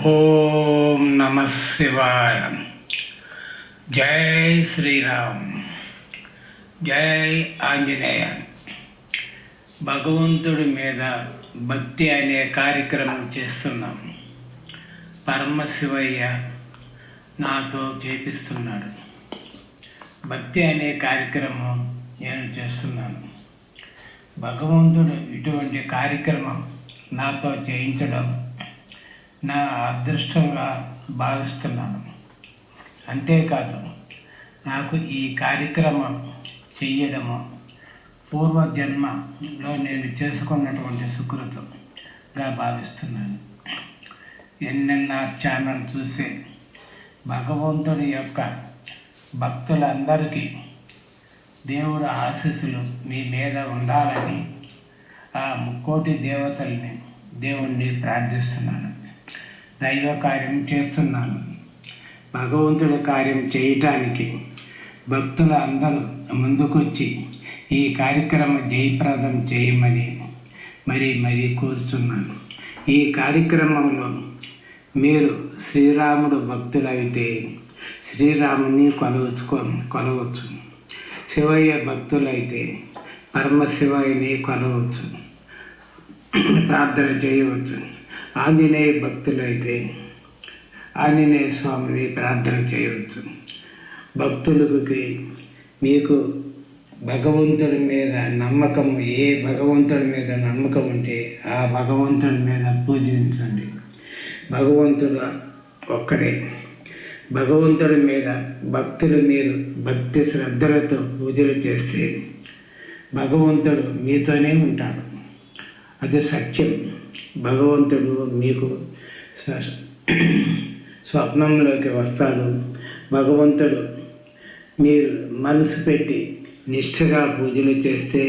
ఓం నమ శివాయ. జై శ్రీరామ్, జై ఆంజనేయ. భగవంతుడి మీద భక్తి అనే కార్యక్రమం చేస్తున్నాం. పరమశివయ్య నాతో చేపిస్తున్నాడు. భక్తి అనే కార్యక్రమం నేను చేస్తున్నాను. భగవంతుడు ఇటువంటి కార్యక్రమం నాతో చేయించడం నా అదృష్టంగా భావిస్తున్నాను. అంతేకాదు, నాకు ఈ కార్యక్రమం చెయ్యడము పూర్వజన్మలో నేను చేసుకున్నటువంటి సుకృతంగా భావిస్తున్నాను. ఎన్ఎన్ఆర్ ఛానల్ చూసే భగవంతుడి యొక్క భక్తులందరికీ దేవుడు ఆశీస్సులు మీ మీద ఉండాలని ఆ ముక్కోటి దేవతల్ని దేవుణ్ణి ప్రార్థిస్తున్నాను. దైవ కార్యం చేస్తున్నాను. భగవంతుడి కార్యం చేయటానికి భక్తులు అందరూ ముందుకొచ్చి ఈ కార్యక్రమం జయప్రదం చేయమని మరీ కోరుతున్నాను. ఈ కార్యక్రమంలో మీరు శ్రీరాముడు భక్తులైతే శ్రీరాముని కొలవచ్చు. శివయ్య భక్తులైతే పరమశివయ్యని కొలవచ్చు, ప్రార్థన చేయవచ్చు. ఆంజనేయ భక్తులైతే ఆంజనేయ స్వామిని ప్రార్థన చేయవచ్చు. భక్తులకి మీకు భగవంతుడి మీద నమ్మకం, ఏ భగవంతుడి మీద నమ్మకం ఉంటే ఆ భగవంతుడి మీద పూజించండి. భగవంతుడు ఒక్కడే. భగవంతుడి మీద భక్తులు మీరు భక్తి శ్రద్ధలతో పూజలు చేస్తే భగవంతుడు మీతోనే ఉంటాడు. అది సత్యం. భగవంతుడు మీకు స్వప్నంలోకి వస్తాడు. భగవంతుడు మీరు మనసు పెట్టి నిష్ఠగా పూజలు చేస్తే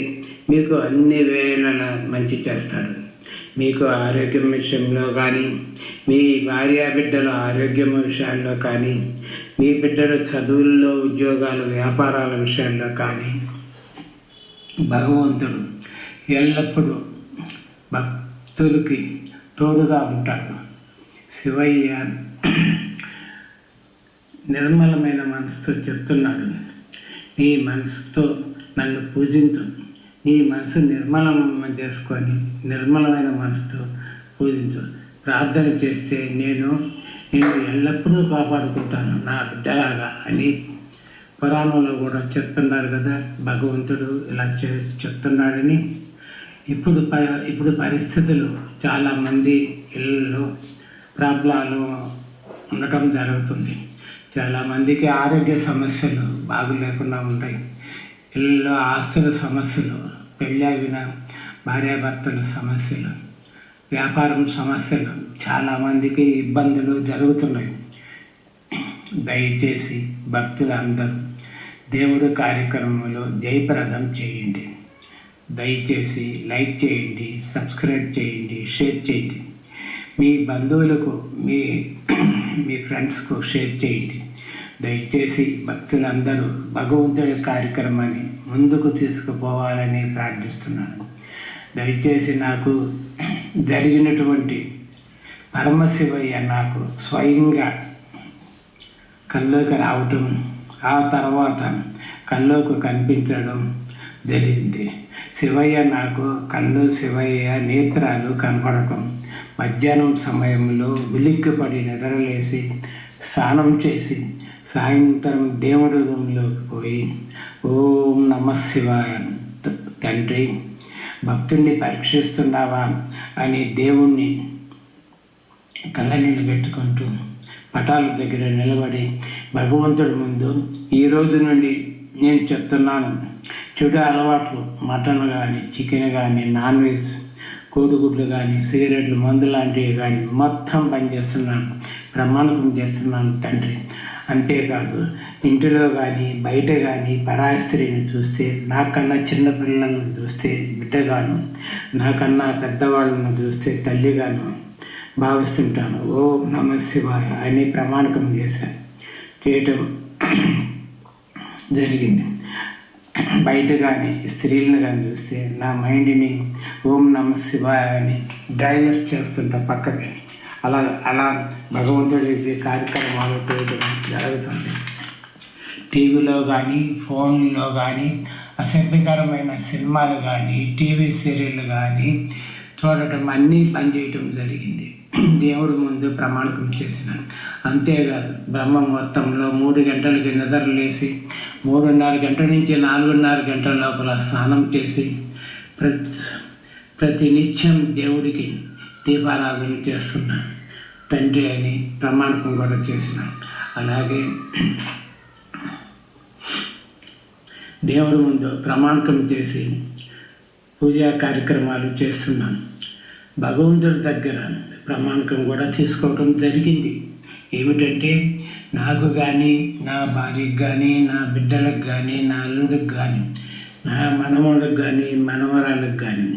మీకు అన్ని వేళల మంచి చేస్తాడు. మీకు ఆరోగ్యం విషయంలో కానీ, మీ భార్యాబిడ్డల ఆరోగ్యం విషయాల్లో కానీ, మీ బిడ్డల చదువుల్లో, ఉద్యోగాలు, వ్యాపారాల విషయాల్లో కానీ భగవంతుడు ఎల్లప్పుడూ భక్తులకి తోడుగా ఉంటాడు. శివయ్య నిర్మలమైన మనసుతో చెప్తున్నాడు, నీ మనసుతో నన్ను పూజించు. నీ మనసు నిర్మలం చేసుకొని నిర్మలమైన మనసుతో పూజించు. ప్రార్థన చేస్తే నేను ఎల్లప్పుడూ కాపాడుకుంటాను నా బిడ్డలాగా అని పురాణంలో కూడా చెప్తున్నారు కదా. భగవంతుడు ఇలా చెప్తున్నాడని. ఇప్పుడు పరిస్థితులు చాలామంది ఇళ్ళలో ప్రాబ్లాలు ఉండటం జరుగుతుంది. చాలామందికి ఆరోగ్య సమస్యలు బాగులేకుండా ఉంటాయి. ఇళ్ళలో ఆస్తుల సమస్యలు, పెళ్ళాగిన భార్యాభర్తల సమస్యలు, వ్యాపారం సమస్యలు, చాలామందికి ఇబ్బందులు జరుగుతున్నాయి. దయచేసి భక్తులందరూ దేవుడి కార్యక్రమంలో జయప్రదం చేయండి. దయచేసి లైక్ చేయండి, సబ్స్క్రైబ్ చేయండి, షేర్ చేయండి. మీ బంధువులకు, మీ ఫ్రెండ్స్కు షేర్ చేయండి. దయచేసి భక్తులందరూ భగవంతుడి కార్యక్రమాన్ని ముందుకు తీసుకుపోవాలని ప్రార్థిస్తున్నాను. దయచేసి నాకు జరిగినటువంటి పరమశివయ్య నాకు స్వయంగా కల్లోకి రావటం, ఆ తర్వాత కల్లోకి కనిపించడం జరిగింది. శివయ్య నాకు శివయ్య నేత్రాలు కనపడటం, మధ్యాహ్నం సమయంలో ఉలిక్కిపడి నిద్రలేసి స్నానం చేసి సాయంత్రం దేవుడి రూమ్లోకి పోయి ఓం నమ శివాయ, తండ్రి భక్తుడిని పరీక్షిస్తున్నావా అని దేవుణ్ణి కళ్ళనీళ్ళు పెట్టుకుంటూ పటాల దగ్గర నిలబడి భగవంతుడి ముందు, ఈరోజు నుండి నేను చెప్తున్నాను, చెడు అలవాట్లు, మటన్ కానీ, చికెన్ కానీ, నాన్ వెజ్, కోడిగుడ్లు కానీ, సిగరెట్లు, మందు లాంటివి కానీ మొత్తం పనిచేస్తున్నాను, ప్రమాణకం చేస్తున్నాను తండ్రి. అంతేకాదు, ఇంటిలో కానీ బయట కానీ పరాయి స్త్రీని చూస్తే, నాకన్నా చిన్నపిల్లలను చూస్తే బిడ్డగాను, నాకన్నా పెద్దవాళ్ళను చూస్తే తల్లిగాను భావిస్తుంటాను. ఓం నమ శివాయ అని ప్రమాణకం చేయటం జరిగింది. బయట కానీ స్త్రీలను కానీ చూస్తే నా మైండ్ని ఓం నమ శివాయ అని డైవర్ట్ చేస్తుంటా పక్కకి. అలా అలా భగవంతుడికి కార్యక్రమాలు చేయడం జరుగుతుంది. టీవీలో కానీ ఫోన్లో కానీ అసభ్యకరమైన సినిమాలు కానీ టీవీ సీరియళ్ళు కానీ చూడటం అన్నీ పనిచేయటం జరిగింది. దేవుడి ముందు ప్రమాణకం చేసిన. అంతేకాదు బ్రహ్మ మొత్తంలో 3 గంటలకి నిద్ర లేచి 3:30 గంటల నుంచి 4:30 గంటల లోపల స్నానం చేసి ప్రతినిత్యం దేవుడికి దీపారాధన చేస్తున్నా తండ్రి అని ప్రమాణకం కూడా చేసిన. అలాగే దేవుడి ముందు ప్రమాణకం చేసి పూజా కార్యక్రమాలు చేస్తున్నాను. భగవంతుడి దగ్గర ప్రమాణకం కూడా తీసుకోవడం జరిగింది. ఏమిటంటే నాకు కానీ, నా భార్యకి కానీ, నా బిడ్డలకు కానీ, నా అల్లుడికి కానీ, నా మనవళ్ళకి కానీ, మనవరాళ్ళకి కానీ,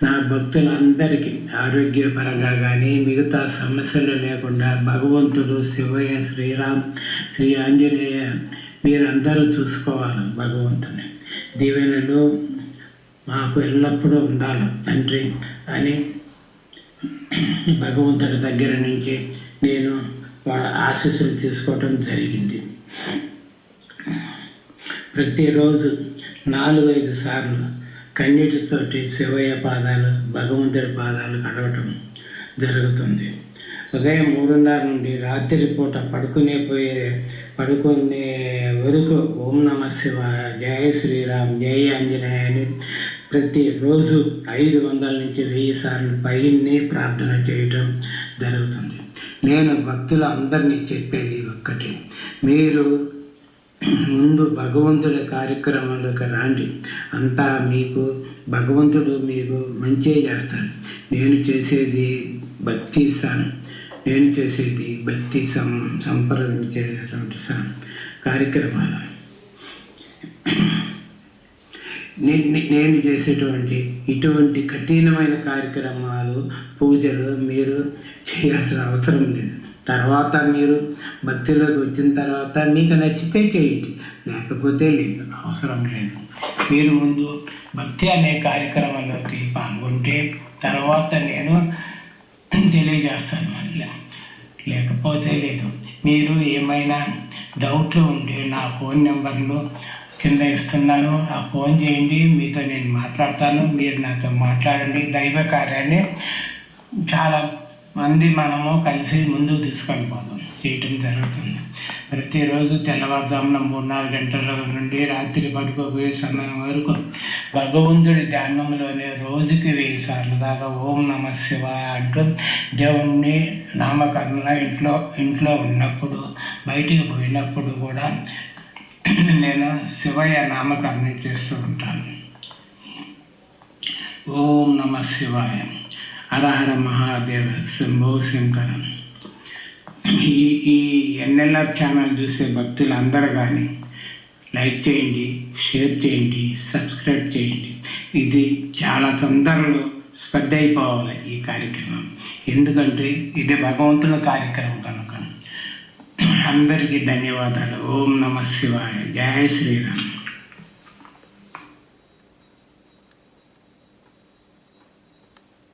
నా భక్తులందరికీ ఆరోగ్యపరంగా కానీ మిగతా సమస్యలు లేకుండా భగవంతుడు, శివయ్య, శ్రీరామ్, శ్రీ ఆంజనేయ మీరందరూ చూసుకోవాలి. భగవంతుని దీవెనలు మాకు ఎల్లప్పుడూ ఉండాలి తండ్రి అని భగవంతుడి దగ్గర నుంచి నేను వాళ్ళ ఆశీస్సులు తీసుకోవటం జరిగింది. ప్రతిరోజు 4-5 సార్లు కన్నీటితోటి శివయ్య పాదాలు, భగవంతుడి పాదాలు కడగటం జరుగుతుంది. ఉదయం 3:30 నుండి రాత్రి పూట పడుకునే వరకు ఓం నమ శివాయ, జయ శ్రీరామ్, జయ ఆంజనేయ అని ప్రతిరోజు 500 నుంచి 1000 సార్లు పైనే ప్రార్థన చేయటం జరుగుతుంది. నేను భక్తులు అందరినీ చెప్పేది ఒక్కటే, మీరు ముందు భగవంతుడి కార్యక్రమంలోకి రండి. అంతా మీకు భగవంతుడు మీకు మంచి చేస్తాడు. నేను చేసేది భక్తి సంప్రదించేటటువంటి కార్యక్రమాలు. నేను చేసేటువంటి ఇటువంటి కఠినమైన కార్యక్రమాలు, పూజలు మీరు చేయాల్సిన అవసరం లేదు. తర్వాత మీరు భక్తిలోకి వచ్చిన తర్వాత మీకు నచ్చితే చేయండి, లేకపోతే లేదు, అవసరం లేదు. మీరు ముందు భక్తి అనే కార్యక్రమంలోకి పాల్గొంటే తర్వాత నేను తెలియజేస్తాను, లేకపోతే లేదు. మీరు ఏమైనా డౌట్లు ఉంటే నా ఫోన్ నెంబర్లు కింద ఇస్తున్నాను, ఆ ఫోన్ చేయండి, మీతో నేను మాట్లాడతాను, మీరు నాతో మాట్లాడండి. దైవ కార్యాన్ని చాలా మంది మనము కలిసి ముందుకు తీసుకెళ్ళిపోతాం చేయటం జరుగుతుంది. ప్రతిరోజు తెల్లవారుజామున 3-4 గంటల నుండి రాత్రి పడుకోబోయే సమయం వరకు భగవంతుడి ధ్యానంలోనే రోజుకి 1000 సార్లు దాకా ఓం నమ శివాయ అంటూ దేవుణ్ణి నామకరణ ఇంట్లో ఉన్నప్పుడు, బయటికి పోయినప్పుడు కూడా నేను శివయ్య నామకరణ చేస్తూ ఉంటాను. ఓం నమ శివాయ, హర హర మహాదేవ, శంభో శంకర. ఈ ఎన్ఎల్ఆర్ ఛానల్ చూసే భక్తులు అందరూ కానీ లైక్ చేయండి, షేర్ చేయండి, సబ్స్క్రైబ్ చేయండి. ఇది చాలా తొందరలో స్ప్రెడ్ అయిపోవాలి ఈ కార్యక్రమం, ఎందుకంటే ఇది భగవంతుని కార్యక్రమం కనుక. అందరికీ ధన్యవాదాలు. ఓం నమ శివాయ, జయ శ్రీరామ్.